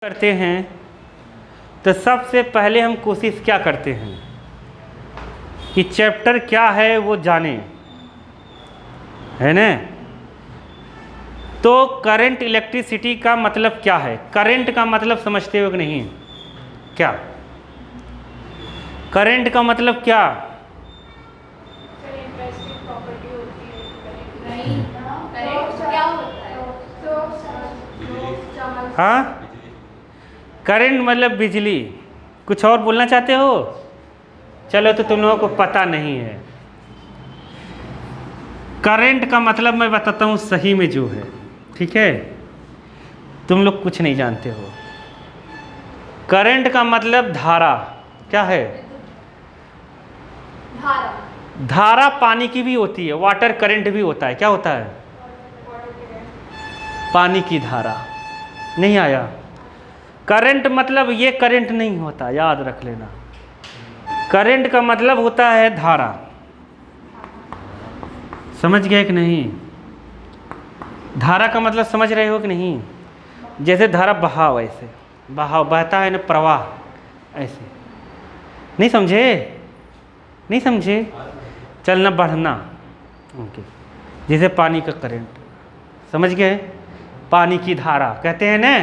करते हैं तो सबसे पहले हम कोशिश क्या करते हैं कि चैप्टर क्या है वो जाने, है ना। तो करंट इलेक्ट्रिसिटी का मतलब क्या है? करंट का मतलब समझते हो कि नहीं? क्या करंट का मतलब क्या? हाँ, करंट मतलब बिजली। कुछ और बोलना चाहते हो? चलो तो तुम लोगों को पता नहीं है। करंट का मतलब मैं बताता हूँ सही में जो है, ठीक है। तुम लोग कुछ नहीं जानते हो। करंट का मतलब धारा। क्या है? धारा पानी की भी होती है, वाटर करंट भी होता है। क्या होता है? पानी की धारा। नहीं आया? करंट मतलब ये करंट नहीं होता, याद रख लेना। करंट का मतलब होता है धारा। समझ गए कि नहीं? धारा का मतलब समझ रहे हो कि नहीं? जैसे धारा बहाव, ऐसे बहाव बहता है ना, प्रवाह, ऐसे। नहीं समझे? नहीं समझे? चलना बढ़ना, ओके। जैसे पानी का करंट, समझ गए? पानी की धारा कहते हैं ना,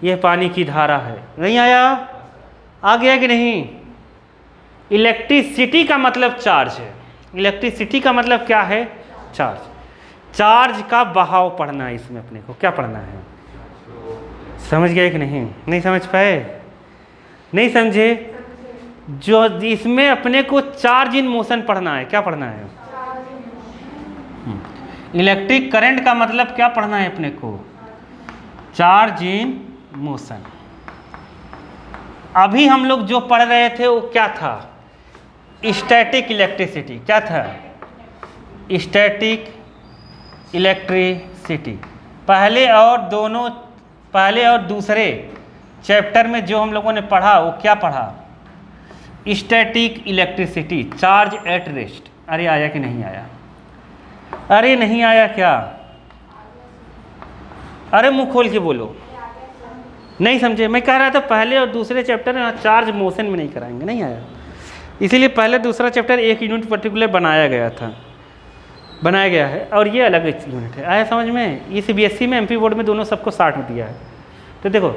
ये पानी की धारा है। नहीं आया? आ गया कि नहीं? इलेक्ट्रिसिटी का मतलब चार्ज है। इलेक्ट्रिसिटी का मतलब क्या है? चार्ज। चार्ज का बहाव पढ़ना है इसमें अपने को। क्या पढ़ना है? समझ गए कि नहीं? नहीं समझ पाए? नहीं समझे? जो इसमें अपने को चार्ज इन मोशन पढ़ना है। क्या पढ़ना है? इलेक्ट्रिक करंट का मतलब क्या पढ़ना है अपने को? Charge in motion. अभी हम लोग जो पढ़ रहे थे वो क्या था? Static electricity. क्या था? Static electricity. पहले और दूसरे चैप्टर में जो हम लोगों ने पढ़ा वो क्या पढ़ा? Static electricity, charge at rest. अरे आया कि नहीं आया? अरे नहीं आया क्या? अरे मुंह खोल के बोलो। नहीं समझे? मैं कह रहा था पहले और दूसरे चैप्टर में चार्ज मोशन में नहीं कराएंगे। नहीं आया? इसीलिए पहले दूसरा चैप्टर एक यूनिट पर्टिकुलर बनाया गया है और ये अलग यूनिट है। आया समझ में? इस सीबीएसई में, एमपी बोर्ड में दोनों सबको 60 दिया है। तो देखो,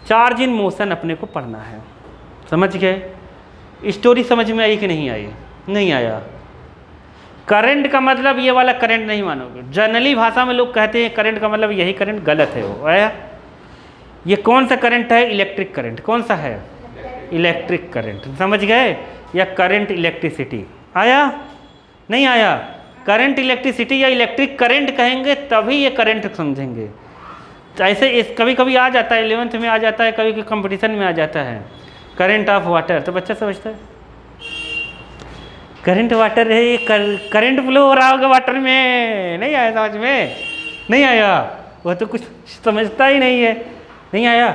चार्ज इन मोशन अपने को पढ़ना है। समझ गए? स्टोरी समझ में आई कि नहीं आई? नहीं आया? करंट का मतलब ये वाला करंट नहीं मानोगे। जनरली भाषा में लोग कहते हैं करंट का मतलब यही करंट, गलत है वो। आया? ये कौन सा करंट है? Electric current. कौन सा है? Electric current. समझ गए? या करंट इलेक्ट्रिसिटी। आया? नहीं आया? करंट इलेक्ट्रिसिटी या इलेक्ट्रिक करंट कहेंगे तभी ये करंट समझेंगे। ऐसे इस कभी कभी आ जाता है, 11th में आ जाता है, कभी कंपटीशन में आ जाता है, करंट ऑफ वाटर, तो बच्चा समझता है करंट वाटर है, ये करंट फ्लो हो रहा होगा वाटर में। नहीं आया समझ में? नहीं आया? वो तो कुछ समझता ही नहीं है। नहीं आया?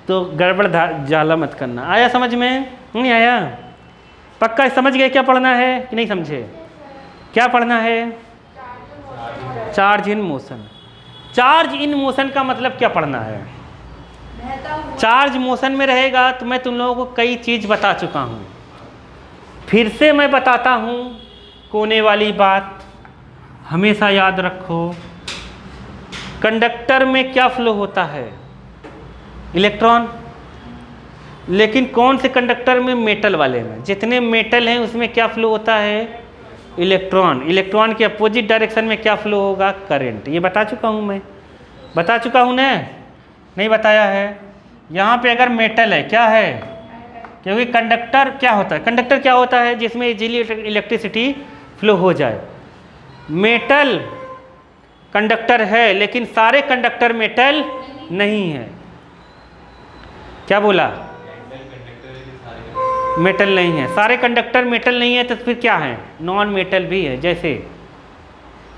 तो गड़बड़ जाला मत करना। आया समझ में? नहीं आया? पक्का समझ गए क्या पढ़ना है कि नहीं समझे? क्या पढ़ना है? Charge in motion. Charge in motion का मतलब क्या पढ़ना है? चार्ज मोशन में रहेगा तो मैं तुम लोगों को कई चीज़ बता चुका हूँ, फिर से मैं बताता हूँ। कोने वाली बात हमेशा याद रखो। कंडक्टर में क्या फ्लो होता है? इलेक्ट्रॉन। लेकिन कौन से कंडक्टर में? मेटल वाले में। जितने मेटल हैं उसमें क्या फ्लो होता है? इलेक्ट्रॉन। इलेक्ट्रॉन के अपोजिट डायरेक्शन में क्या फ्लो होगा? करंट। ये बता चुका हूँ मैं, बता चुका हूँ ना? नहीं बताया है? यहाँ पे अगर मेटल है, क्या है? क्योंकि कंडक्टर क्या होता है? कंडक्टर क्या होता है? जिसमें इजीली इलेक्ट्रिसिटी फ्लो हो जाए। मेटल कंडक्टर है, लेकिन सारे कंडक्टर मेटल नहीं है। क्या बोला? मेटल नहीं है। सारे कंडक्टर मेटल नहीं है तो फिर क्या है? नॉन मेटल भी है।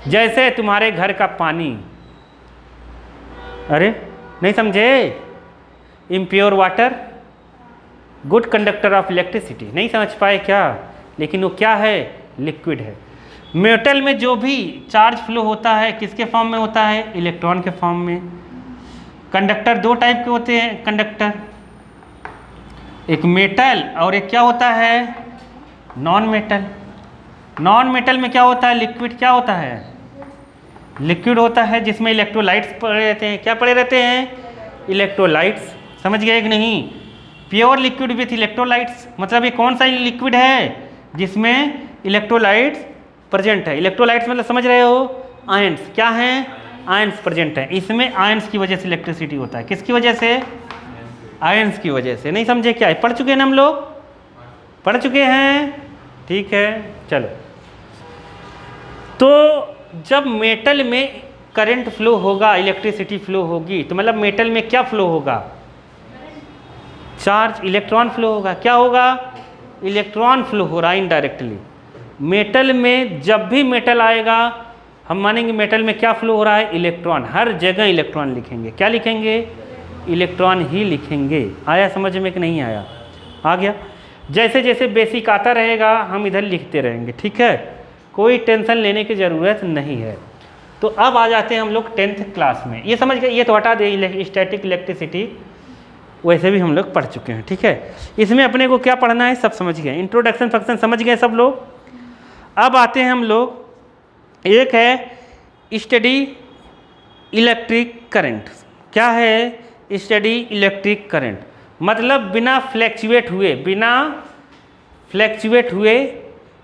जैसे तुम्हारे घर का पानी। अरे नहीं समझे? Impure water good conductor of electricity. नहीं समझ पाए क्या? लेकिन वो क्या है? लिक्विड है। मेटल में जो भी चार्ज फ्लो होता है किसके फॉर्म में होता है? इलेक्ट्रॉन के फॉर्म में। कंडक्टर दो टाइप के होते हैं कंडक्टर, एक मेटल और एक क्या होता है नॉन मेटल। नॉन मेटल में क्या होता है लिक्विड, क्या होता है लिक्विड होता है जिसमें इलेक्ट्रोलाइट्स पड़े रहते हैं। क्या पड़े रहते हैं इलेक्ट्रोलाइट्स, समझ गए कि नहीं। प्योर लिक्विड विथ इलेक्ट्रोलाइट्स मतलब ये कौन सा लिक्विड है जिसमें इलेक्ट्रोलाइट्स प्रेजेंट है। इलेक्ट्रोलाइट्स मतलब समझ रहे हो आयंस, क्या हैं आयंस प्रेजेंट है। इसमें आयंस की वजह से इलेक्ट्रिसिटी होता है, किसकी वजह से आयंस की वजह से। नहीं समझे क्या है, पढ़ चुके हैं ना हम लोग, पढ़ चुके हैं, ठीक है चलो। तो जब मेटल में करंट फ्लो होगा, इलेक्ट्रिसिटी फ्लो होगी, तो मतलब मेटल में क्या फ्लो होगा चार्ज, इलेक्ट्रॉन फ्लो होगा। क्या होगा इलेक्ट्रॉन फ्लो हो रहा है इनडायरेक्टली। मेटल में जब भी मेटल आएगा हम मानेंगे मेटल में क्या फ्लो हो रहा है इलेक्ट्रॉन, हर जगह इलेक्ट्रॉन लिखेंगे। क्या लिखेंगे इलेक्ट्रॉन ही लिखेंगे। आया समझ में कि नहीं आया, आ गया। जैसे जैसे बेसिक आता रहेगा हम इधर लिखते रहेंगे, ठीक है, कोई टेंशन लेने की ज़रूरत नहीं है। तो अब आ जाते हैं हम लोग 10th क्लास में। ये समझ गए, ये तो हटा दे, स्टैटिक इलेक्ट्रिसिटी वैसे भी हम लोग पढ़ चुके हैं, ठीक है। इसमें अपने को क्या पढ़ना है सब समझ गए, इंट्रोडक्शन फंक्शन समझ गए सब लोग। अब आते हैं हम लोग, एक है स्टडी इलेक्ट्रिक करंट। क्या है स्टडी इलेक्ट्रिक करंट मतलब बिना फ्लैक्चुएट हुए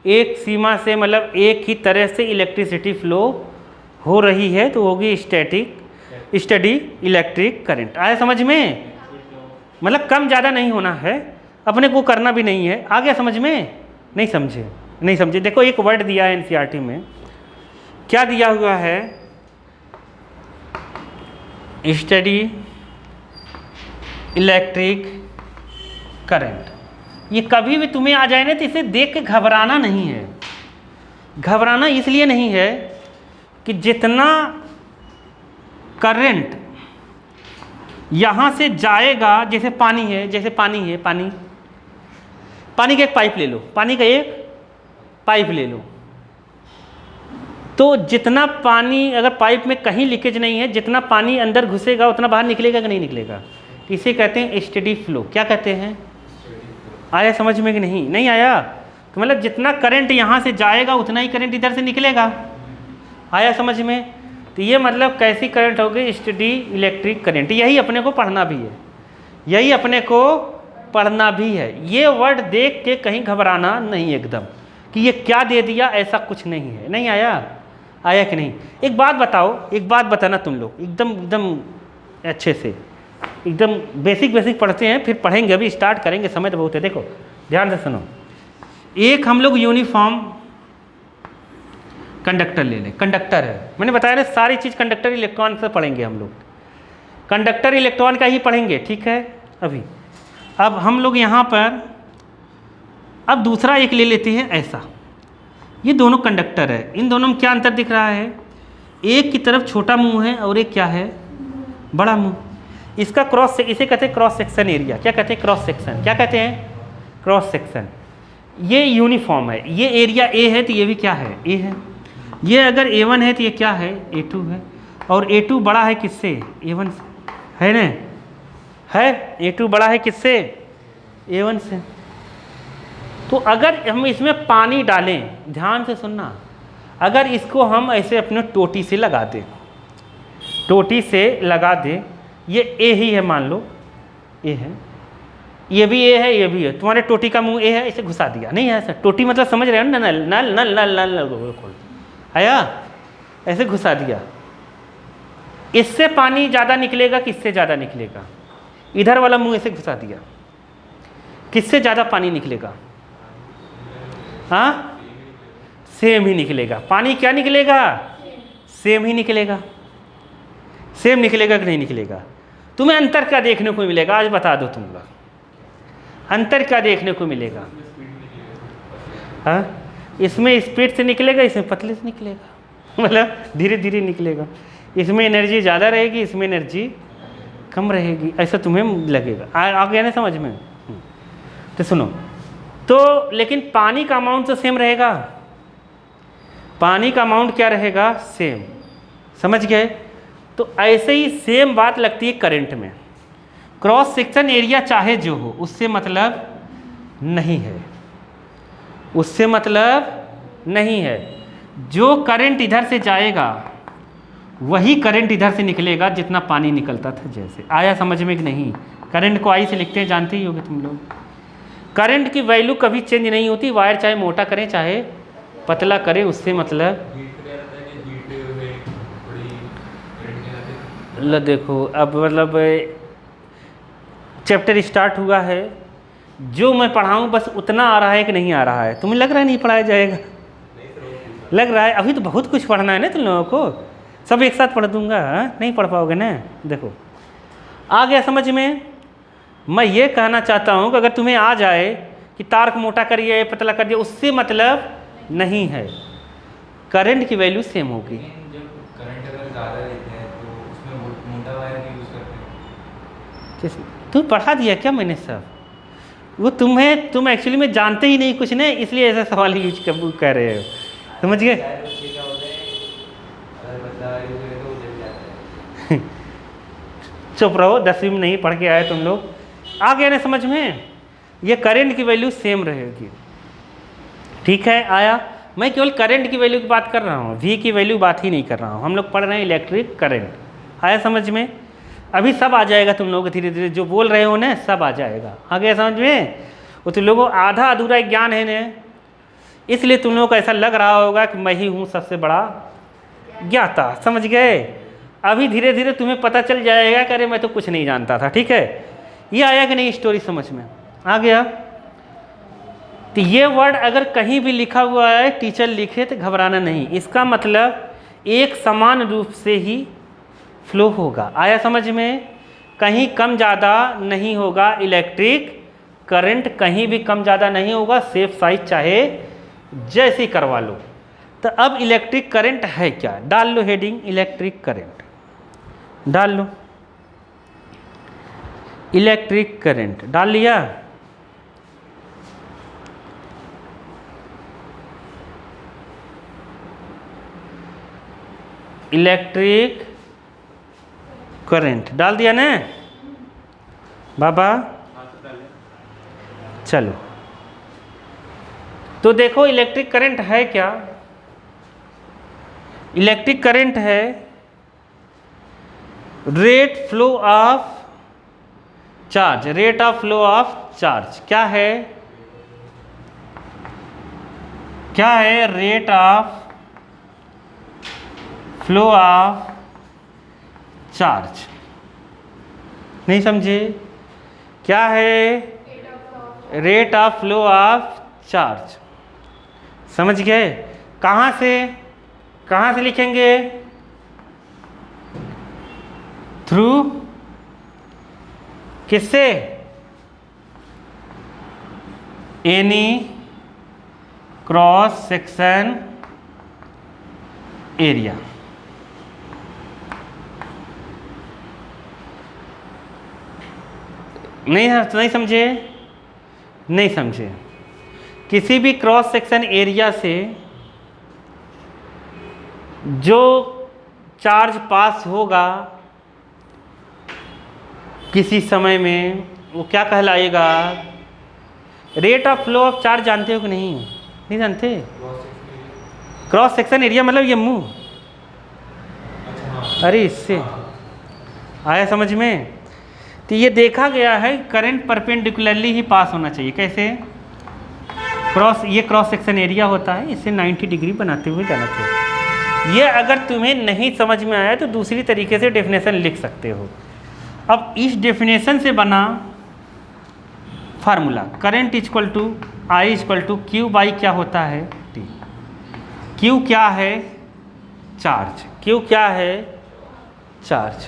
एक सीमा से, मतलब एक ही तरह से इलेक्ट्रिसिटी फ्लो हो रही है तो होगी स्टडी इलेक्ट्रिक करंट। आया समझ में, मतलब कम ज़्यादा नहीं होना है, अपने को करना भी नहीं है। आ गया समझ में, नहीं समझे। देखो एक वर्ड दिया है एनसीईआरटी में, क्या दिया हुआ है स्टडी इलेक्ट्रिक करंट। ये कभी भी तुम्हें आ जाए ना तो इसे देख के घबराना नहीं है। घबराना इसलिए नहीं है कि जितना करंट यहाँ से जाएगा, जैसे पानी है, पानी का एक पाइप ले लो, तो जितना पानी अगर पाइप में कहीं लीकेज नहीं है, जितना पानी अंदर घुसेगा उतना बाहर निकलेगा कि नहीं निकलेगा। इसे कहते हैं स्टेडी फ्लो। क्या कहते हैं, आया समझ में कि नहीं आया। तो मतलब जितना करंट यहाँ से जाएगा उतना ही करंट इधर से निकलेगा। आया समझ में। तो ये मतलब कैसी करंट होगी स्टडी इलेक्ट्रिक करंट। यही अपने को पढ़ना भी है, ये वर्ड देख के कहीं घबराना नहीं एकदम कि ये क्या दे दिया, ऐसा कुछ नहीं है। नहीं आया कि नहीं। एक बात बताना तुम लोग एकदम अच्छे से, एकदम बेसिक पढ़ते हैं फिर पढ़ेंगे, अभी स्टार्ट करेंगे, समय तो बहुत है। देखो ध्यान से सुनो, एक हम लोग यूनिफॉर्म कंडक्टर ले लें। कंडक्टर है, मैंने बताया ना सारी चीज़ कंडक्टर इलेक्ट्रॉन से पढ़ेंगे हम लोग, कंडक्टर इलेक्ट्रॉन का ही पढ़ेंगे, ठीक है। अभी अब हम लोग यहाँ पर अब दूसरा एक ले लेते हैं ऐसा। ये दोनों कंडक्टर है, इन दोनों में क्या अंतर दिख रहा है, एक की तरफ छोटा मुंह है और एक क्या है बड़ा मुंह। इसका इसे कहते हैं क्रॉस सेक्शन एरिया। क्या कहते हैं क्रॉस सेक्शन, क्या कहते हैं क्रॉस सेक्शन। ये यूनिफॉर्म है, ये एरिया ए है तो ये भी क्या है ए है। ये अगर A1 है तो ये क्या है A2 है, और A2 बड़ा है किससे A1 से, है ना, है A2 बड़ा है किससे A1 से। तो अगर हम इसमें पानी डालें, ध्यान से सुनना, अगर इसको हम ऐसे अपने टोटी से लगा दें, ये ए ही है, मान लो ए है, ये भी ए है, ये भी है, तुम्हारे टोटी का मुंह ए है, इसे घुसा दिया, नहीं है ऐसा। टोटी मतलब समझ रहे हो ना, नल खोल आया, ऐसे घुसा दिया। इससे पानी ज़्यादा निकलेगा, किससे ज़्यादा निकलेगा, इधर वाला मुंह ऐसे घुसा दिया, किससे ज़्यादा पानी निकलेगा, हाँ सेम ही निकलेगा। पानी क्या निकलेगा, सेम ही निकलेगा। सेम निकलेगा कि नहीं निकलेगा। तुम्हें अंतर क्या देखने को मिलेगा, आज बता दो तुम लोग, अंतर क्या देखने को मिलेगा। हाँ, इसमें स्पीड से निकलेगा, इसमें पतले से निकलेगा, मतलब धीरे धीरे निकलेगा। इसमें एनर्जी ज़्यादा रहेगी, इसमें एनर्जी कम रहेगी, ऐसा तुम्हें लगेगा। आ गया ना समझ में। तो सुनो, तो लेकिन पानी का अमाउंट तो सेम रहेगा, पानी का अमाउंट क्या रहेगा सेम, समझ गए। तो ऐसे ही सेम बात लगती है करंट में। क्रॉस सेक्शन एरिया चाहे जो हो, उससे मतलब नहीं है, उससे मतलब नहीं है। जो करंट इधर से जाएगा वही करंट इधर से निकलेगा जितना पानी निकलता था। जैसे आया समझ में कि नहीं? करंट को आई से लिखते हैं, जानते ही होगे तुम लोग। करंट की वैल्यू कभी चेंज नहीं होती, वायर चाहे मोटा करें चाहे पतला करें, उससे मतलब ल देखो अब मतलब चैप्टर स्टार्ट हुआ है, जो मैं पढ़ाऊँ बस उतना आ रहा है कि नहीं आ रहा है? तुम्हें लग रहा है नहीं पढ़ाया जाएगा? लग रहा है अभी तो बहुत कुछ पढ़ना है ना तुम लोगों को, सब एक साथ पढ़ दूंगा, नहीं पढ़ पाओगे ना। देखो आ गया समझ में? मैं ये कहना चाहता हूँ कि अगर तुम्हें आ जाए कि तार को मोटा करिए पतला कर दिए, उससे मतलब नहीं है, करंट की वैल्यू सेम होगी। जब करंट अगर ज़्यादा देते हैं तो उसमें मोटा वायर भी यूज़ करते हैं। तुम पढ़ा दिया क्या मैंने सब? वो तुम एक्चुअली में जानते ही नहीं कुछ नहीं, इसलिए ऐसा सवाल यूज कर रहे हो, समझ गए? चुप रहो, 10वीं में नहीं पढ़ के आए तुम लोग। आ गया ना समझ में? ये करंट की वैल्यू सेम रहेगी, ठीक है? आया? मैं केवल करंट की वैल्यू की बात कर रहा हूँ, वी की वैल्यू बात ही नहीं कर रहा हूँ। हम लोग पढ़ रहे हैं इलेक्ट्रिक करंट। आया समझ में? अभी सब आ जाएगा तुम लोग धीरे धीरे, जो बोल रहे हो ना सब आ जाएगा। आ गया समझ में? वो तुम लोगों आधा अधूरा ज्ञान है ना, इसलिए तुम लोगों को ऐसा लग रहा होगा कि मैं ही हूँ सबसे बड़ा ज्ञाता। समझ गए? अभी धीरे धीरे तुम्हें पता चल जाएगा कि अरे मैं तो कुछ नहीं जानता था। ठीक है? ये आया कि नहीं स्टोरी समझ में? आ गया? तो ये वर्ड अगर कहीं भी लिखा हुआ है टीचर लिखे तो घबराना नहीं, इसका मतलब एक समान रूप से ही फ्लो होगा। आया समझ में? कहीं कम ज़्यादा नहीं होगा, इलेक्ट्रिक करंट कहीं भी कम ज़्यादा नहीं होगा, सेफ साइज चाहे जैसे करवा लो। तो अब इलेक्ट्रिक करंट है क्या? डाल लो हेडिंग इलेक्ट्रिक करंट, डाल लो इलेक्ट्रिक करंट, डाल लिया? इलेक्ट्रिक करंट डाल दिया ना बाबा? चलो तो देखो इलेक्ट्रिक करंट है क्या? इलेक्ट्रिक करंट है rate flow of charge, rate of flow of charge. क्या है? क्या है? Rate of flow of charge. नहीं समझे? क्या है? Rate of flow of charge. समझ गए? कहाँ से लिखेंगे? थ्रू किससे? Any cross section area. नहीं समझे? नहीं समझे? किसी भी क्रॉस सेक्शन एरिया से जो चार्ज पास होगा किसी समय में, वो क्या कहलाएगा? Rate of flow of charge. जानते हो कि नहीं? नहीं जानते? क्रॉस सेक्शन एरिया मतलब ये मुंह, अरे इससे आया समझ में? तो ये देखा गया है करंट परपेंडिकुलरली ही पास होना चाहिए। कैसे? ये क्रॉस सेक्शन एरिया होता है, इसे 90 डिग्री बनाते हुए जाना चाहिए। ये अगर तुम्हें नहीं समझ में आया तो दूसरी तरीके से डेफिनेशन लिख सकते हो। अब इस डेफिनेशन से बना formula current equal to I equal to Q by क्या होता है? टी। क्यू क्या है? चार्ज। क्यू क्या है? चार्ज।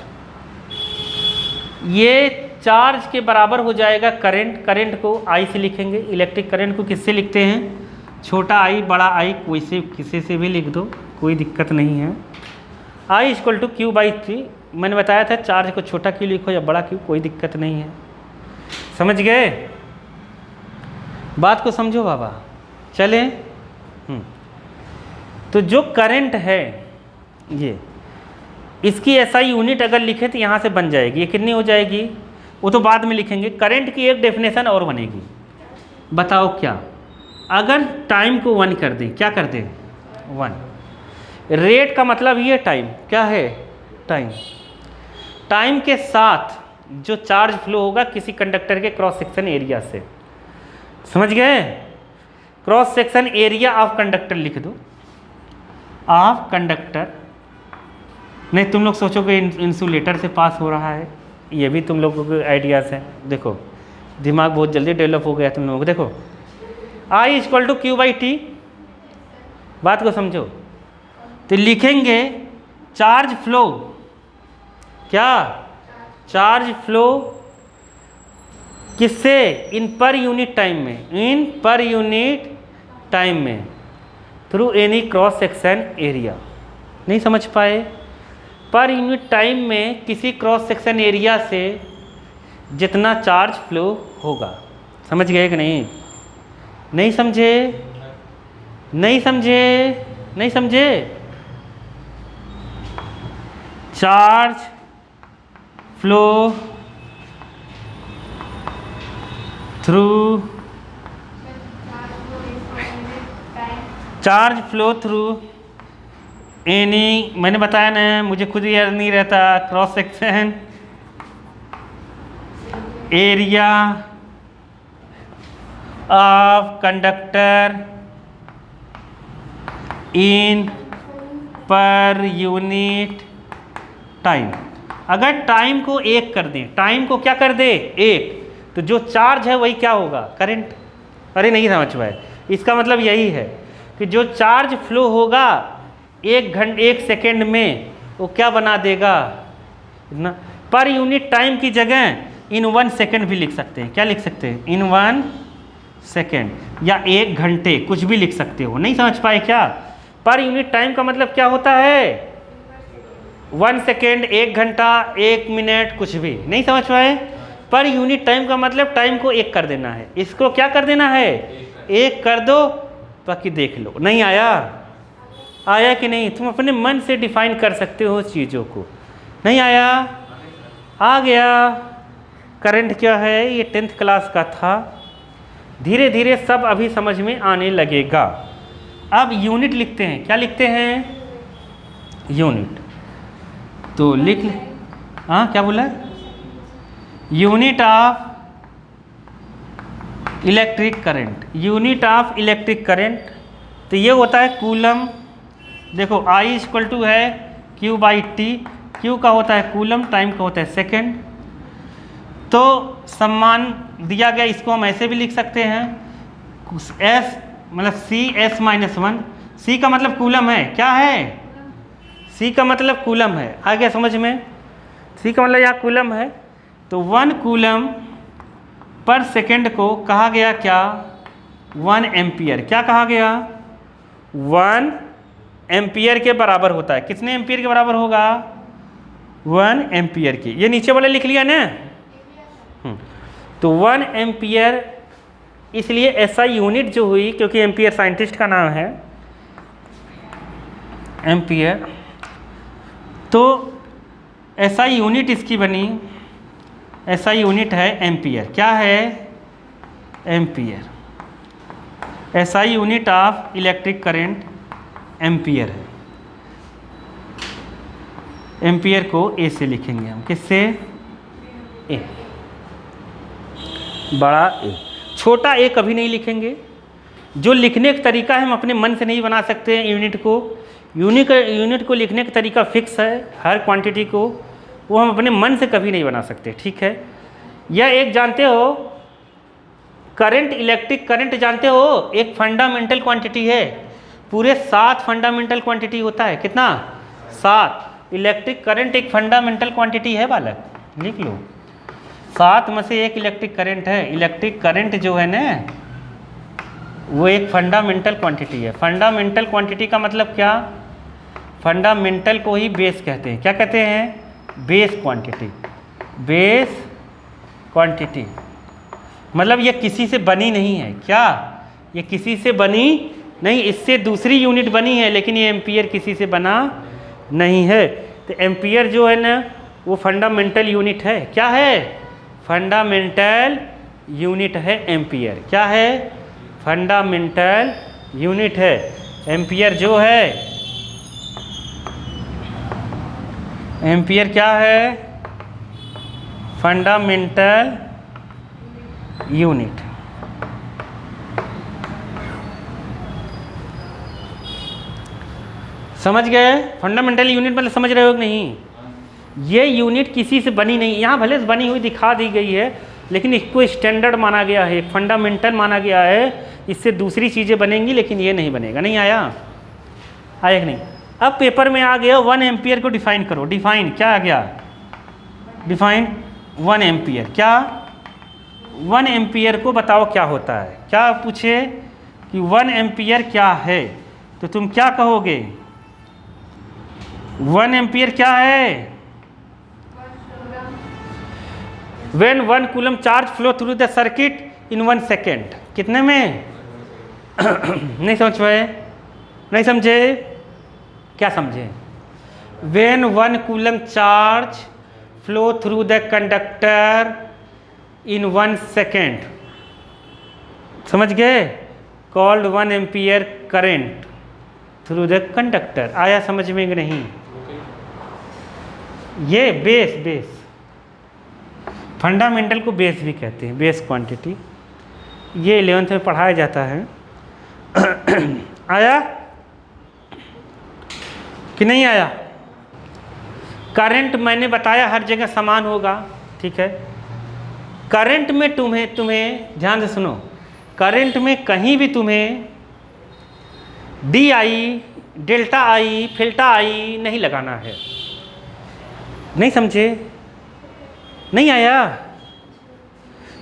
ये चार्ज के बराबर हो जाएगा करंट। करंट को आई से लिखेंगे, इलेक्ट्रिक करंट को किससे लिखते हैं? छोटा आई बड़ा आई, कोई से किसी से भी लिख दो, कोई दिक्कत नहीं है। I equal to Q by T. मैंने बताया था चार्ज को छोटा क्यू लिखो या बड़ा क्यू, कोई दिक्कत नहीं है। समझ गए? बात को समझो बाबा। चलें तो जो करंट है ये इसकी एसआई यूनिट अगर लिखे तो यहाँ से बन जाएगी, ये कितनी हो जाएगी वो तो बाद में लिखेंगे। करंट की एक डेफिनेशन और बनेगी, बताओ क्या, अगर टाइम को 1 कर दें, क्या कर दें 1, रेट का मतलब ये टाइम, क्या है टाइम, टाइम के साथ जो चार्ज फ्लो होगा किसी कंडक्टर के क्रॉस सेक्शन एरिया से, समझ गए, cross section area of conductor लिख दो, ऑफ कंडक्टर, नहीं तुम लोग सोचोगे इंसुलेटर से पास हो रहा है, ये भी तुम लोगों के आइडियाज़ हैं, देखो दिमाग बहुत जल्दी डेवलप हो गया तुम लोगों को। देखो I = Q/T, बात को समझो, तो लिखेंगे चार्ज फ्लो, क्या चार्ज फ्लो किससे, इन पर यूनिट टाइम में, इन पर यूनिट टाइम में through any cross section area, नहीं समझ पाए, पर यूनिट टाइम में किसी क्रॉस सेक्शन एरिया से जितना चार्ज फ्लो होगा, समझ गए कि नहीं, नहीं समझे, नहीं समझे, नहीं समझे, charge flow through, charge flow through any, मैंने बताया ना मुझे खुद याद नहीं रहता, cross section area of conductor in per unit time. अगर टाइम को 1 कर दें, टाइम को क्या कर दे 1, तो जो चार्ज है वही क्या होगा करंट। अरे नहीं समझ पाए, इसका मतलब यही है कि जो चार्ज फ्लो होगा 1 सेकेंड में वो क्या बना देगा ना, पर यूनिट टाइम की जगह इन 1 सेकेंड भी लिख सकते हैं, क्या लिख सकते हैं इन 1 सेकेंड, या 1 घंटे, कुछ भी लिख सकते हो, नहीं समझ पाए क्या, पर यूनिट टाइम का मतलब क्या होता है 1 सेकेंड, 1 घंटा, 1 मिनट, कुछ भी, नहीं समझ पाए, पर यूनिट टाइम का मतलब टाइम को 1 कर देना है, इसको क्या कर देना है 1 कर दो, बाकी देख लो। नहीं आया, आया कि नहीं, तुम अपने मन से डिफाइन कर सकते हो चीज़ों को, नहीं आया, आ गया। करंट क्या है ये 10th क्लास का था, धीरे धीरे सब अभी समझ में आने लगेगा। अब यूनिट लिखते हैं, क्या लिखते हैं यूनिट, तो लिख, हाँ क्या बोला, unit of electric current, unit of electric current, तो ये होता है कूलम। देखो I = है Q/T, Q का होता है कूलम, टाइम का होता है सेकेंड, तो सम्मान दिया गया, इसको हम ऐसे भी लिख सकते हैं S मतलब CS-1, C का मतलब कूलम है, क्या है C का मतलब कूलम है, आ गया समझ में, C का मतलब यहाँ कूलम है, तो 1 कूलम पर सेकेंड को कहा गया क्या 1 एम्पियर, क्या कहा गया 1 एम्पियर के बराबर होता है, कितने एम्पियर के बराबर होगा 1 एम्पियर की, ये नीचे वाले लिख लिया ना, तो 1 एम्पियर, इसलिए ऐसा यूनिट जो हुई, क्योंकि एम्पियर साइंटिस्ट का नाम है एम्पियर, तो ऐसा यूनिट इसकी बनी, ऐसा यूनिट है एम्पियर, क्या है एम्पियर, ऐसा unit of electric current ampere है, एम्पियर को ए से लिखेंगे हम, किससे ए, बड़ा ए, छोटा ए कभी नहीं लिखेंगे, जो लिखने का तरीका है हम अपने मन से नहीं बना सकते हैं यूनिट को, यूनिट को लिखने का तरीका फिक्स है, हर क्वांटिटी को वो हम अपने मन से कभी नहीं बना सकते, ठीक है। यह एक जानते हो करंट, इलेक्ट्रिक करंट जानते हो एक फंडामेंटल क्वांटिटी है, पूरे 7 फंडामेंटल क्वांटिटी होता है, कितना 7, इलेक्ट्रिक करंट एक फंडामेंटल क्वांटिटी है बालक, लिख लो 7 में से एक इलेक्ट्रिक करंट है। इलेक्ट्रिक करंट जो है ना वो एक फंडामेंटल क्वांटिटी है। फंडामेंटल क्वांटिटी का मतलब क्या, फंडामेंटल को ही बेस कहते हैं, क्या कहते हैं बेस क्वांटिटी, बेस क्वांटिटी मतलब ये किसी से बनी नहीं है, क्या ये किसी से बनी नहीं, इससे दूसरी यूनिट बनी है, लेकिन ये एम्पियर किसी से बना नहीं है। तो एम्पियर जो है ना वो फंडामेंटल यूनिट है। क्या है? फंडामेंटल यूनिट है एम्पियर। क्या है? फंडामेंटल यूनिट है एम्पियर जो है। एम्पियर क्या है? Fundamental unit. समझ गए? फंडामेंटल यूनिट मतलब समझ रहे हो कि नहीं? ये यूनिट किसी से बनी नहीं, यहाँ भले से बनी हुई दिखा दी गई है, लेकिन इसको स्टैंडर्ड माना गया है, फंडामेंटल माना गया है। इससे दूसरी चीज़ें बनेंगी लेकिन ये नहीं बनेगा। नहीं आया? आया कि नहीं? अब पेपर में आ गया 1 एम्पियर को डिफाइन करो। डिफाइन क्या आ गया? Define 1 ampere. क्या? 1 एम्पियर को बताओ क्या होता है। क्या पूछे कि 1 एम्पियर क्या है, तो तुम क्या कहोगे? 1 एम्पियर क्या है? When 1 coulomb charge flow through the circuit in 1 second. कितने में? नहीं समझ पाए? नहीं समझे? क्या समझे? When 1 coulomb charge flow through the conductor in 1 second, समझ गए? Called 1 ampere current through the conductor. आया समझ में कि नहीं? ये बेस फंडामेंटल को बेस भी कहते हैं, बेस क्वांटिटी। ये 11th में पढ़ाया जाता है। आया कि नहीं आया? करंट मैंने बताया हर जगह समान होगा, ठीक है। करंट में तुम्हें ध्यान से सुनो, करंट में कहीं भी तुम्हें डी आई, डेल्टा आई, फिल्टा आई नहीं लगाना है। नहीं समझे? नहीं आया?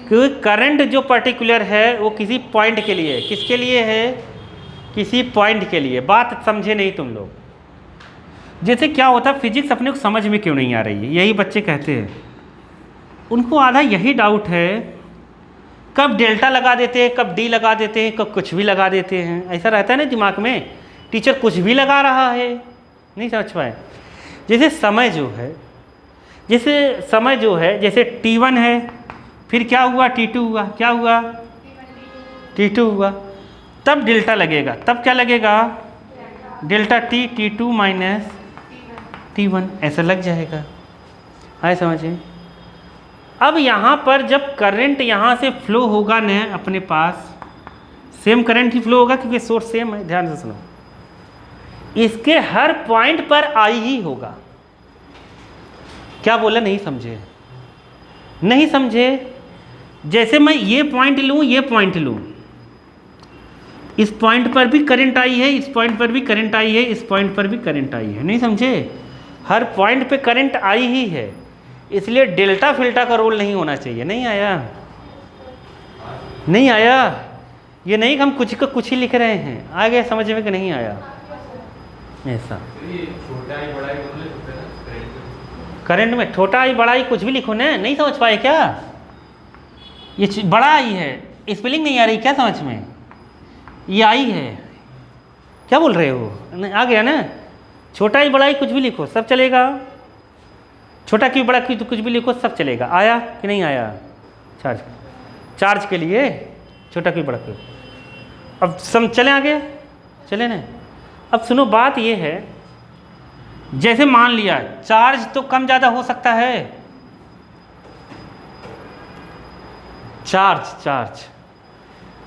क्योंकि करंट जो पर्टिकुलर है वो किसी पॉइंट के लिए, किसके लिए है? किसी पॉइंट के लिए। बात समझे नहीं तुम लोग? जैसे क्या होता है, फिजिक्स अपने को समझ में क्यों नहीं आ रही है, यही बच्चे कहते हैं। उनको आधा यही डाउट है, कब डेल्टा लगा देते हैं, कब डी लगा देते हैं, कब कुछ भी लगा देते हैं। ऐसा रहता है ना दिमाग में, टीचर कुछ भी लगा रहा है। नहीं समझ पाए? जैसे समय जो है, जैसे T1 है, फिर क्या हुआ? T2 हुआ। क्या हुआ? T2 हुआ। तब डेल्टा लगेगा। तब क्या लगेगा? Delta T, T2 minus T1 ऐसा लग जाएगा। आए समझे? अब यहाँ पर जब करंट यहाँ से फ्लो होगा न अपने पास, सेम करंट ही फ्लो होगा क्योंकि सोर्स सेम है। ध्यान से सुनो, इसके हर पॉइंट पर आई ही होगा। क्या बोला? नहीं समझे? नहीं समझे? जैसे मैं ये पॉइंट लूँ, ये पॉइंट लूँ, इस पॉइंट पर भी करंट आई है, इस पॉइंट पर भी करंट आई है, इस पॉइंट पर भी करंट आई है। नहीं समझे? हर पॉइंट पे करंट आई ही है, इसलिए डेल्टा फिल्टा का रोल नहीं होना चाहिए। नहीं आया? नहीं आया? ये नहीं कि हम कुछ का कुछ ही लिख रहे हैं। आ गया समझ में कि नहीं आया? ऐसा करंट में छोटा आई बड़ा आई कुछ भी लिखो ना। नहीं समझ पाए क्या? ये बड़ा आई है, स्पेलिंग नहीं आ रही क्या समझ में? ये आई है, क्या बोल रहे हो? नहीं आ गया ना? छोटा आई बड़ा आई कुछ भी लिखो, सब चलेगा। छोटा क्यों बड़ा क्यों तो कुछ भी लिखो, सब चलेगा। आया कि नहीं आया? चार्ज के लिए छोटा क्यों बड़ा क्यों। अब चलें आगे, चले ना। अब सुनो, बात ये है, जैसे मान लिया चार्ज तो कम ज़्यादा हो सकता है। चार्ज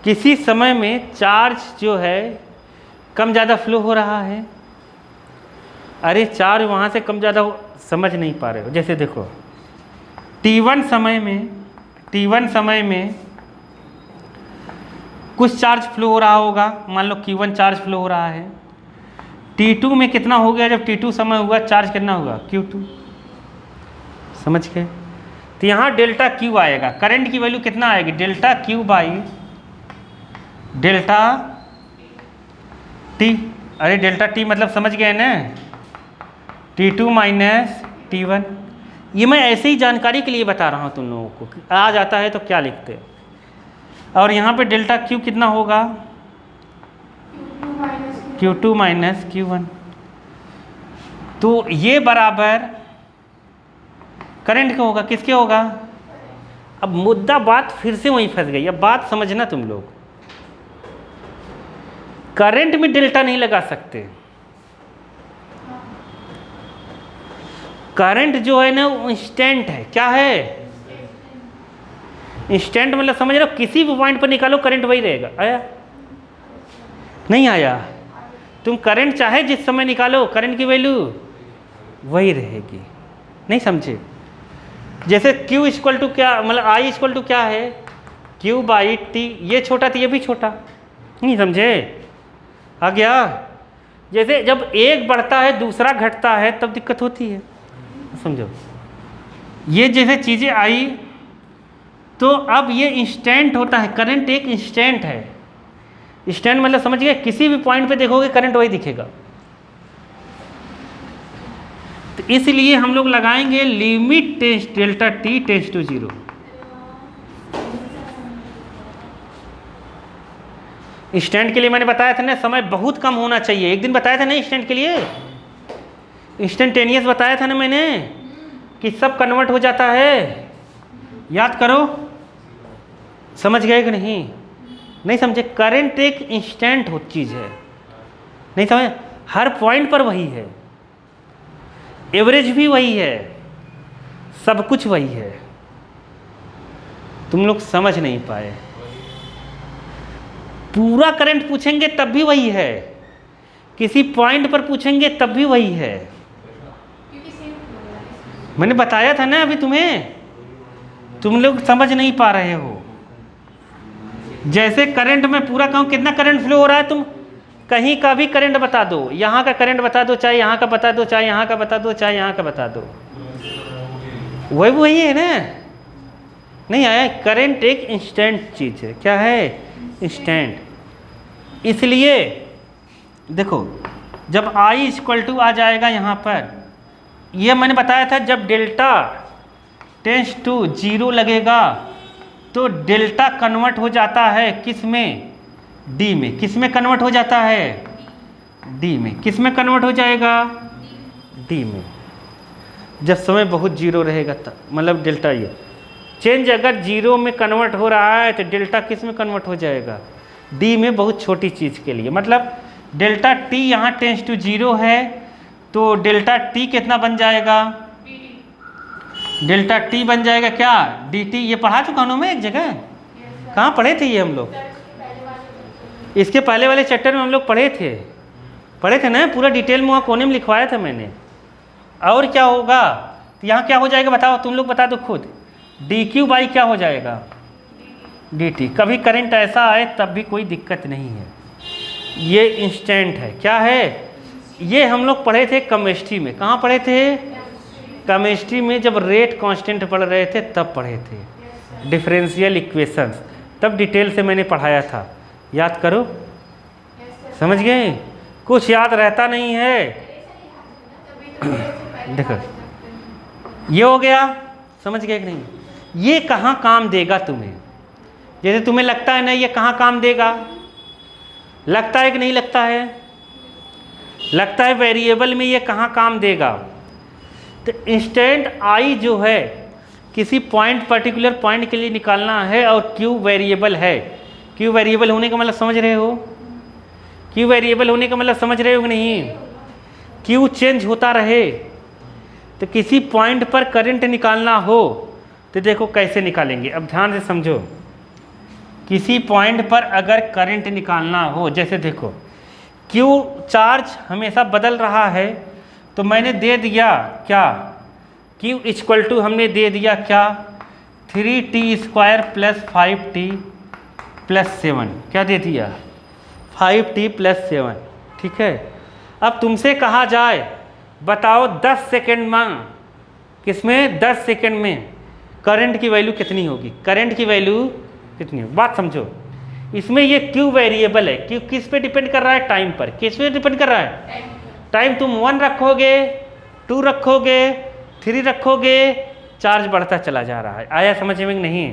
किसी समय में चार्ज जो है कम ज़्यादा फ्लो हो रहा है। अरे चार्ज वहाँ से कम ज़्यादा समझ नहीं पा रहे हो। जैसे देखो T1 समय में कुछ चार्ज फ्लो हो रहा होगा, मान लो Q1 चार्ज फ्लो हो रहा है। T2 में कितना हो गया? जब T2 समय हुआ चार्ज कितना हुआ? Q2। समझ गए? तो यहाँ डेल्टा Q आएगा, करंट की वैल्यू कितना आएगी? Delta Q by delta T। अरे डेल्टा T मतलब समझ गए ना, T2 माइनस T1। ये मैं ऐसे ही जानकारी के लिए बता रहा हूँ तुम लोगों को, आ जाता है तो क्या लिखते। और यहाँ पे डेल्टा Q कितना होगा? Q2 minus Q1। तो ये बराबर करंट का होगा, किसके होगा? अब मुद्दा बात फिर से वहीं फंस गई। अब बात समझना तुम लोग, करंट में डेल्टा नहीं लगा सकते। करंट जो है ना वो इंस्टेंट है। क्या है? इंस्टेंट मतलब समझ रहे हो, किसी भी पॉइंट पर निकालो करंट वही रहेगा। आया? नहीं आया? तुम करंट चाहे जिस समय निकालो करंट की वैल्यू वही रहेगी। नहीं समझे? जैसे Q इक्वल टू क्या, मतलब I इक्वल टू क्या है? Q by T। ये छोटा तो ये भी छोटा। नहीं समझे? आ गया? जैसे जब एक बढ़ता है दूसरा घटता है तब दिक्कत होती है, समझो। ये जैसे चीज़ें आई तो अब ये इंस्टेंट होता है। करंट एक इंस्टेंट है। इंस्टेंट मतलब समझ गए, किसी भी पॉइंट पे देखोगे करंट वही दिखेगा। तो इसलिए हम लोग लगाएंगे limit delta T tends to 0। Instant के लिए मैंने बताया था ना, समय बहुत कम होना चाहिए। एक दिन बताया था ना इंस्टेंट के लिए, इंस्टेंटेनियस बताया था ना मैंने कि सब कन्वर्ट हो जाता है। याद करो, समझ गए कि नहीं? नहीं समझे? करंट एक इंस्टेंट हो चीज़ है। नहीं समझ? हर पॉइंट पर वही है, एवरेज भी वही है, सब कुछ वही है। तुम लोग समझ नहीं पाए। पूरा करंट पूछेंगे तब भी वही है, किसी पॉइंट पर पूछेंगे तब भी वही है। मैंने बताया था ना अभी तुम्हें, तुम लोग समझ नहीं पा रहे हो। जैसे करंट में पूरा कहूँ कितना करंट फ्लो हो रहा है, तुम कहीं का भी करंट बता दो, यहाँ का करंट बता दो, चाहे यहाँ का बता दो, चाहे यहाँ का बता दो, चाहे यहाँ का बता दो, वही है ना। नहीं आया? करंट एक इंस्टेंट चीज़ है। क्या है? इंस्टेंट। इसलिए देखो, जब I इक्वल टू आ जाएगा यहाँ पर, ये मैंने बताया था जब डेल्टा टेंड्स टू 0 लगेगा तो डेल्टा कन्वर्ट हो जाता है किस में? D में। किस में कन्वर्ट हो जाता है? D में। किस में कन्वर्ट हो जाएगा? D में। जब समय बहुत 0 रहेगा तब, मतलब डेल्टा ये चेंज अगर 0 में कन्वर्ट हो रहा है तो डेल्टा किस में कन्वर्ट हो जाएगा? D में, बहुत छोटी चीज़ के लिए। मतलब डेल्टा T यहाँ टेंड्स टू 0 है तो डेल्टा T कितना बन जाएगा? डेल्टा T बन जाएगा क्या? DT। ये पढ़ा चुका हूँ मैं एक जगह। कहाँ पढ़े थे ये हम लोग? इसके पहले वाले चैप्टर में हम लोग पढ़े थे ना, पूरा डिटेल में वहाँ कोने में लिखवाया था मैंने। और क्या होगा? तो यहाँ क्या हो जाएगा बताओ, तुम लोग बता दो खुद। DQ बाई क्या हो जाएगा? DT। कभी करंट ऐसा आए तब भी कोई दिक्कत नहीं है, ये इंस्टेंट है। क्या है? ये हम लोग पढ़े थे केमिस्ट्री में। कहाँ पढ़े थे? केमिस्ट्री में जब रेट कांस्टेंट पढ़ रहे थे तब पढ़े थे, डिफरेंशियल इक्वेशंस, तब डिटेल से मैंने पढ़ाया था। याद करो, समझ गए? कुछ याद रहता नहीं है। देखो ये हो गया, समझ गए कि नहीं? ये कहाँ काम देगा तुम्हें? जैसे तुम्हें लगता है ना ये कहाँ काम देगा, लगता है कि नहीं लगता है? लगता है वेरिएबल में ये कहाँ काम देगा? तो इंस्टेंट I जो है किसी पॉइंट, पर्टिकुलर पॉइंट के लिए निकालना है और Q वेरिएबल है। Q वेरिएबल होने का मतलब समझ रहे हो? Q वेरिएबल होने का मतलब समझ रहे हो कि नहीं? Q चेंज होता रहे तो किसी पॉइंट पर करंट निकालना हो तो देखो कैसे निकालेंगे। अब ध्यान से समझो, किसी पॉइंट पर अगर करंट निकालना हो, जैसे देखो Q चार्ज हमेशा बदल रहा है तो मैंने दे दिया क्या? Q इक्वल टू हमने दे दिया क्या? 3t² plus 5t plus 7। क्या दे दिया? 5t plus 7। ठीक है। अब तुमसे कहा जाए बताओ 10 सेकेंड में, किसमें? 10 सेकेंड में करंट की वैल्यू कितनी होगी? करंट की वैल्यू कितनी होगी? बात समझो। इसमें ये Q वेरिएबल है। Q किस पे डिपेंड कर रहा है? टाइम पर। किस पे डिपेंड कर रहा है? टाइम। तुम 1 रखोगे, 2 रखोगे, 3 रखोगे, चार्ज बढ़ता चला जा रहा है। आया समझ में नहीं?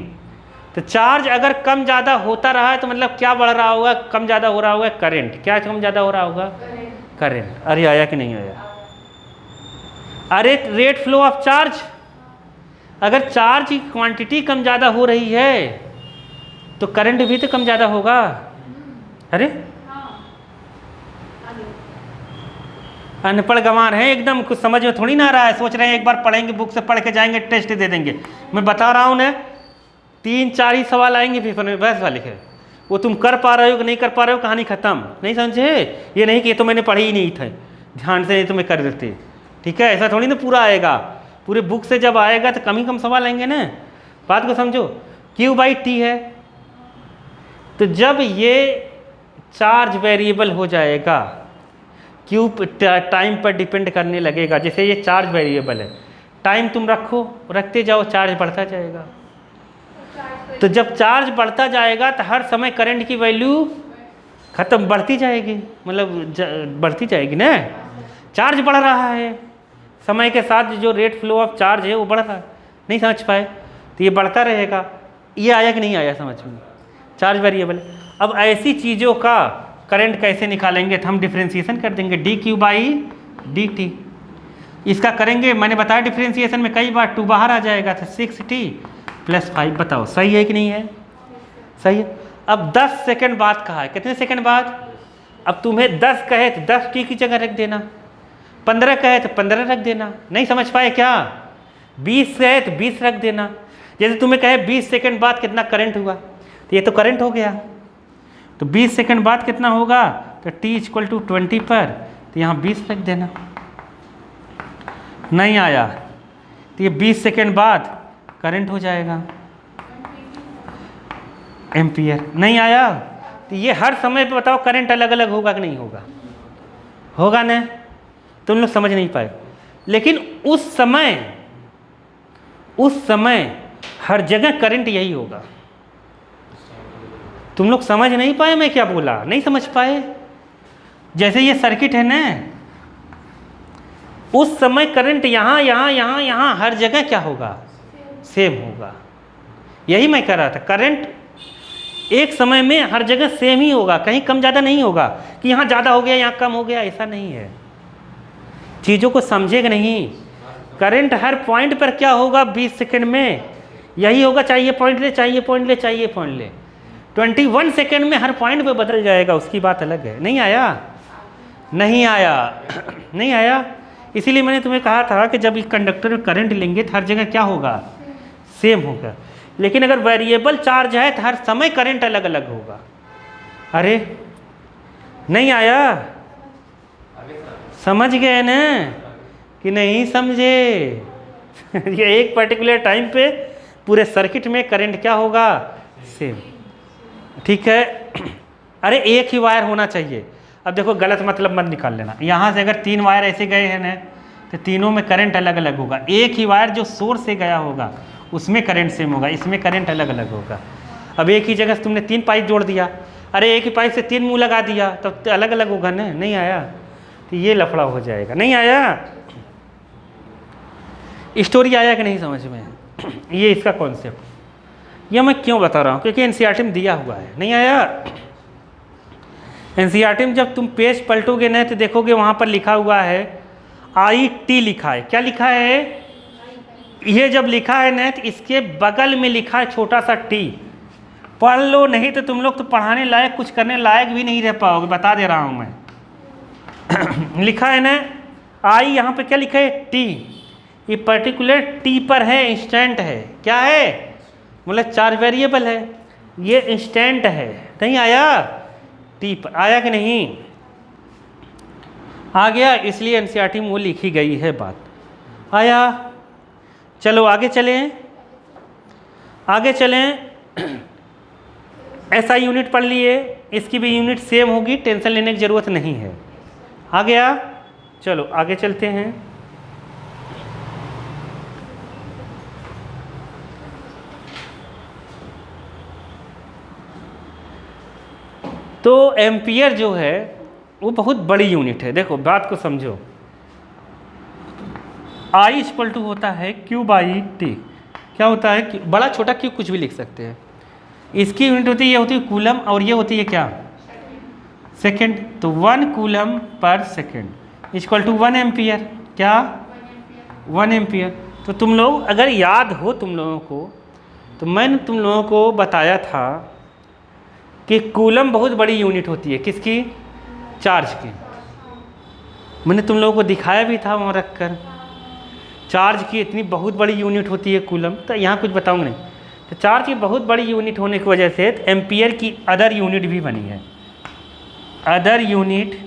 तो चार्ज अगर कम ज़्यादा होता रहा है तो मतलब क्या बढ़ रहा होगा? कम ज़्यादा हो रहा होगा करंट। क्या कम ज़्यादा हो रहा होगा? करंट। अरे आया कि नहीं आया? अरे रेट फ्लो ऑफ चार्ज, अगर चार्ज की क्वांटिटी कम ज़्यादा हो रही है तो करंट भी तो कम ज़्यादा होगा। अरे अनपढ़ गंवार हैं एकदम, कुछ समझ में थोड़ी ना आ रहा है, सोच रहे हैं एक बार पढ़ेंगे, बुक से पढ़ के जाएंगे, टेस्ट दे देंगे। मैं बता रहा हूँ ना, 3-4 ही सवाल आएंगे पेपर में, बस वाले है, वो तुम कर पा रहे हो कि नहीं कर पा रहे हो, कहानी खत्म। नहीं समझे? ये नहीं कि ये तो मैंने पढ़ी ही नहीं था, ध्यान से नहीं तो मैं कर देते। ठीक है, ऐसा थोड़ी ना पूरा आएगा, पूरे बुक से जब आएगा तो कम ही कम सवाल आएंगे ना। बात को समझो, Q/T है, तो जब ये चार्ज वेरिएबल हो जाएगा, Q टाइम पर डिपेंड करने लगेगा। जैसे ये चार्ज वेरिएबल है, टाइम तुम रखो, रखते जाओ, चार्ज बढ़ता जाएगा। तो जब चार्ज बढ़ता जाएगा तो हर समय करंट की वैल्यू खत्म, बढ़ती जाएगी, मतलब बढ़ती जाएगी ना। चार्ज बढ़ रहा है, समय के साथ जो रेट फ्लो ऑफ चार्ज है वो बढ़ रहा है। नहीं समझ पाए? तो ये बढ़ता रहेगा। ये आया कि नहीं आया समझ में? Charge variable. अब ऐसी चीज़ों का करंट कैसे निकालेंगे? तो हम डिफ्रेंशिएशन कर देंगे, dQ/dt। इसका करेंगे, मैंने बताया डिफ्रेंशिएशन में कई बार 2 बाहर आ जाएगा, तो 6t + 5। बताओ सही है कि नहीं है? सही है। अब 10 सेकंड बाद कहा है, कितने सेकंड बाद? अब तुम्हें 10 कहे तो 10t की जगह रख देना, 15 कहे तो 15 रख देना। नहीं समझ पाए क्या? 20 कहे तो 20 रख देना। जैसे तुम्हें कहे 20 सेकंड बाद कितना करंट हुआ, तो ये तो करंट हो गया, तो 20 सेकंड बाद कितना होगा? तो t = 20 पर, तो यहाँ 20 रख देना। नहीं आया तो ये 20 सेकंड बाद करंट हो जाएगा, एम्पियर। नहीं आया तो ये हर समय पे बताओ करंट अलग अलग होगा कि नहीं होगा? होगा ना? तुम लोग समझ नहीं पाए। लेकिन उस समय हर जगह करंट यही होगा। तुम लोग समझ नहीं पाए मैं क्या बोला? नहीं समझ पाए? जैसे ये सर्किट है ना, उस समय करंट यहाँ यहाँ यहाँ यहाँ हर जगह क्या होगा? सेम होगा। यही मैं कह रहा था, करंट एक समय में हर जगह सेम ही होगा, कहीं कम ज़्यादा नहीं होगा कि यहाँ ज़्यादा हो गया यहाँ कम हो गया, ऐसा नहीं है। चीज़ों को समझेगा नहीं। करंट हर पॉइंट पर क्या होगा 20 सेकंड में? यही होगा, चाहिए पॉइंट ले, चाहिए पॉइंट ले, चाहिए पॉइंट ले। 21 सेकंड में हर पॉइंट पे बदल जाएगा, उसकी बात अलग है। नहीं आया? नहीं आया? नहीं आया? इसीलिए मैंने तुम्हें कहा था कि जब इस कंडक्टर में करंट लेंगे तो हर जगह क्या होगा? सेम होगा। लेकिन अगर वेरिएबल चार्ज है तो हर समय करंट अलग अलग होगा। अरे नहीं आया? समझ गए ना कि नहीं समझे? ये एक पर्टिकुलर टाइम पे पूरे सर्किट में करंट क्या होगा? सेम। ठीक है। अरे एक ही वायर होना चाहिए। अब देखो गलत मतलब मत निकाल लेना। यहाँ से अगर 3 वायर ऐसे गए हैं ना, तो तीनों में करंट अलग अलग होगा। एक ही वायर जो सोर्स से गया होगा उसमें करंट सेम होगा, इसमें करंट अलग अलग होगा। अब एक ही जगह से तुमने 3 पाइप जोड़ दिया, अरे एक ही पाइप से 3 मुँह लगा दिया, तब तो अलग अलग होगा ना। नहीं आया? तो ये लफड़ा हो जाएगा। नहीं आया? स्टोरी आया कि नहीं समझ में? ये इसका कॉन्सेप्ट। ये मैं क्यों बता रहा हूँ? क्योंकि एनसीईआरटी में दिया हुआ है। नहीं आया? एनसीईआरटी में जब तुम पेज पलटोगे ना तो देखोगे वहाँ पर लिखा हुआ है IT लिखा है। क्या लिखा है? ये जब लिखा है ना तो इसके बगल में लिखा है छोटा सा t। पढ़ लो, नहीं तो तुम लोग तो पढ़ाने लायक, कुछ करने लायक भी नहीं रह पाओगे, बता दे रहा हूँ मैं। लिखा है ना I, यहाँ पे क्या लिखा है? T। ये पर्टिकुलर T पर है, इंस्टेंट है। क्या है? मतलब चार्ज वेरिएबल है, ये इंस्टेंट है। नहीं आया? T पर आया कि नहीं? आ गया। इसलिए एनसीईआरटी में वो लिखी गई है बात। आया? चलो आगे चलें, आगे चलें। SI यूनिट पढ़ लिए, इसकी भी यूनिट सेम होगी, टेंशन लेने की ज़रूरत नहीं है। आ गया? चलो आगे चलते हैं। तो एम्पियर जो है वो बहुत बड़ी यूनिट है। देखो बात को समझो। I = होता है Q/T। क्या होता है? बड़ा छोटा Q कुछ भी लिख सकते हैं। इसकी यूनिट होती है, ये होती है कूलम, और ये होती है क्या? सेकंड। तो 1 कूलम पर सेकंड = 1 एम्पियर। क्या? 1 एम्पियर। तो तुम लोग अगर याद हो तुम लोगों को, तो मैंने तुम लोगों को बताया था कि कूलम बहुत बड़ी यूनिट होती है, किसकी? चार्ज की। मैंने तुम लोगों को दिखाया भी था वहाँ रख कर, चार्ज की इतनी बहुत बड़ी यूनिट होती है कूलम। तो यहाँ कुछ बताऊँगा नहीं। तो चार्ज की बहुत बड़ी यूनिट होने की वजह से एम्पियर की अदर यूनिट भी बनी है, अदर यूनिट।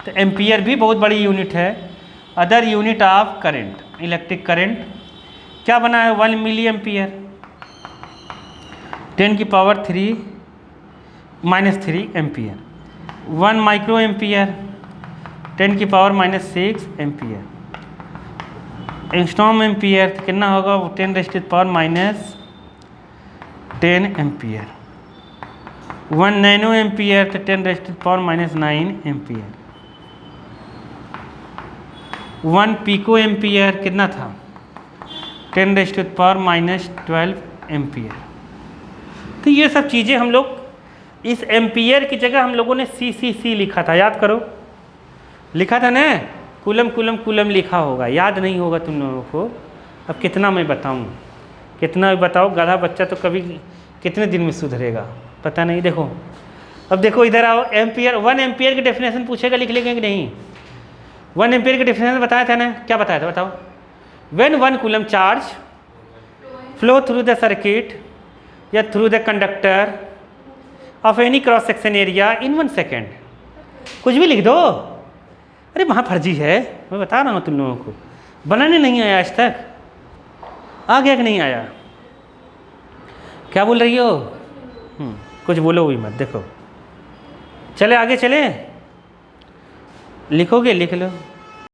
तो एम्पियर भी बहुत बड़ी यूनिट है, other unit of current, electric current क्या बना है? 1 milli ampere, 10⁻³ -3 ampere. 1 micro ampere, 10⁻⁻6 ampere. Angstrom ampere कितना होगा? 10⁻⁻10 एम्पियर। 1 नैनो एम्पियर तो 10⁻⁻9 एम्पियर। 1 पिको एम्पियर कितना था? 10⁻⁻12 एम्पियर। तो ये सब चीज़ें हम लोग, इस एम्पियर की जगह हम लोगों ने CCC लिखा था, याद करो, लिखा था ना? कूलम कूलम कूलम लिखा होगा, याद नहीं होगा तुम लोगों को। अब कितना मैं बताऊँ, कितना भी बताओ, गधा बच्चा तो कभी कितने दिन में सुधरेगा पता नहीं। देखो, अब देखो इधर आओ, एम्पियर 1 एम्पियर की डेफिनेशन पूछेगा, लिख लेंगे कि नहीं? 1 एम्पियर की डेफिनेशन बताया था ना? क्या बताया था बताओ? When 1 coulomb charge flow through the circuit या through the conductor of any cross section area in 1 second. कुछ भी लिख दो। अरे वहाँ फर्जी है, मैं बता रहा हूँ तुम लोगों को, बनाने नहीं आया आज तक, आ गया कि नहीं आया? क्या बोल रही हो? कुछ बोलो भी मत। देखो चले आगे चले, लिखोगे लिख लो।